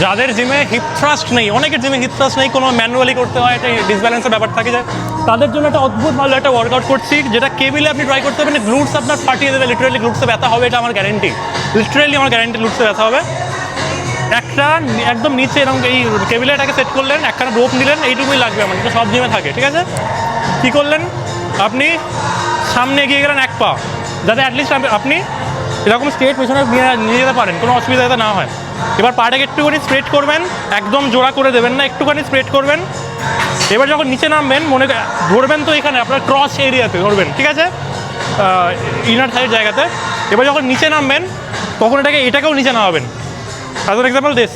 যাদের জিমে heap thrust নেই, অনেকের জিমে হিপ থ্রাস্ট নেই, কোনো ম্যানুয়ালি করতে হয়, একটা ডিসব্যালেন্সের ব্যাপার থাকে যায়, তাদের জন্য একটা অদ্ভুত ভালো একটা ওয়ার্কআউট করছি, যেটা কেবিলে আপনি ট্রাই করতে পারেন। গ্লুটস আপনার ফাটিয়ে দেবে, লিটারালি গ্লুটসে ব্যথা হবে, এটা আমার গ্যারেন্টি, লিটারালি আমার গ্যারেন্টি গ্লুটসে ব্যথা হবে। একটা একদম নিচে এরকম এই কেবিলে এটাকে সেট করলেন, একখানা রোপ নিলেন, এইটুকুই লাগবে আমার, যেটা সব জিমে থাকে, ঠিক আছে? কী করলেন, আপনি সামনে এগিয়ে গেলেন এক পা, যাতে অ্যাটলিস্ট আপনি এরকম স্ট্রেট পেছনে নিয়ে যেতে পারেন, কোনো অসুবিধা যাতে না হয়। এবার পাটাকে একটুখানি স্প্রেড করবেন, একদম জোড়া করে দেবেন না, একটুখানি স্প্রেড করবেন। এবার যখন নিচে নামবেন মনে ধরবেন তো এখানে আপনার ক্রস এরিয়াতে ধরবেন, ঠিক আছে, ইনার সাইড জায়গাতে। এবার যখন নিচে নামবেন তখন এটাকেও নিচে নামাবেন। অ্যাজ অ্যান এক্সাম্পল দিস,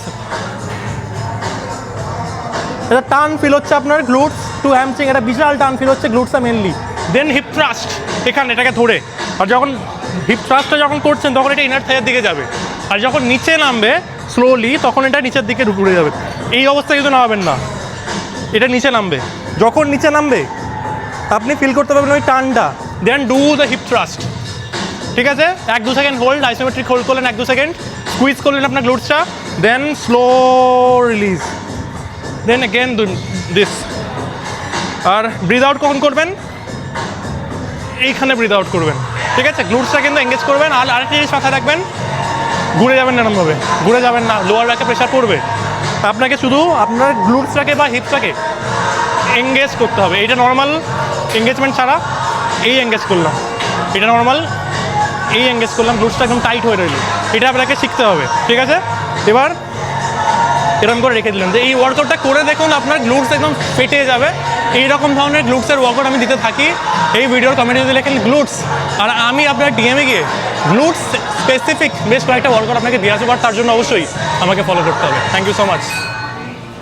এটা টান ফিল হচ্ছে আপনার গ্লুটস টু হ্যামস্ট্রিং, এটা বিশাল টান ফিল হচ্ছে গ্লুটসটা মেনলি। দেন হিপ থ্রাস্ট এখানে এটাকে ধরে, আর যখন হিপ থ্রাস্টটা যখন করছেন তখন এটা ইনার থাইয়ের দিকে যাবে, আর যখন নিচে নামবে স্লোলি তখন এটা নিচের দিকে ঘুরে যাবে। এই অবস্থায় কিন্তু নামাবেন না, এটা নিচে নামবে। যখন নিচে নামবে আপনি ফিল করতে পারবেন ওই টানটা। Then do the hip thrust, ঠিক আছে? 1-2 সেকেন্ড হোল্ড, আইসোমেট্রিক হোল্ড করলেন 1-2 সেকেন্ড, স্কুইজ করলেন আপনার গ্লুটসটা, then slow release, then again this. আর ব্রিথ আউট কখন করবেন, এইখানে ব্রিথ আউট করবেন, ঠিক আছে? গ্লুটসটা কিন্তু এঙ্গেজ করবেন। আর আরেকটা জিনিস মাথায় রাখবেন, ঘুরে যাবেন না এরকমভাবে, ঘুরে যাবেন না, লোয়ার ব্যাকে প্রেশার পড়বে। আপনাকে শুধু আপনার গ্লুটসটাকে বা হিপসটাকে এঙ্গেজ করতে হবে। এটা নর্মাল এঙ্গেজমেন্ট ছাড়া এই এঙ্গেজ করলাম, এটা নর্মাল এই এঙ্গেজ করলাম, গ্লুটসটা একদম টাইট হয়ে রইল, এটা আপনাকে শিখতে হবে, ঠিক আছে? এবার এরকম করে রেখে দিলাম যে এই ওয়ার্কআউটটা করে দেখুন, আপনার গ্লুটস একদম ফেটে যাবে। এইরকম ধরনের গ্লুটসের ওয়ার্কআউট আমি দিতে থাকি। এই ভিডিওর কমেন্টে যদি লেখেন গ্লুটস, আর আমি আপনার ডিএমে গিয়ে গ্লুটস স্পেসিফিক বেশ কয়েকটা ওয়ার্কআউট আপনাকে দিয়ে আসবো, আর তার জন্য অবশ্যই আমাকে ফলো করতে হবে। Thank you so much.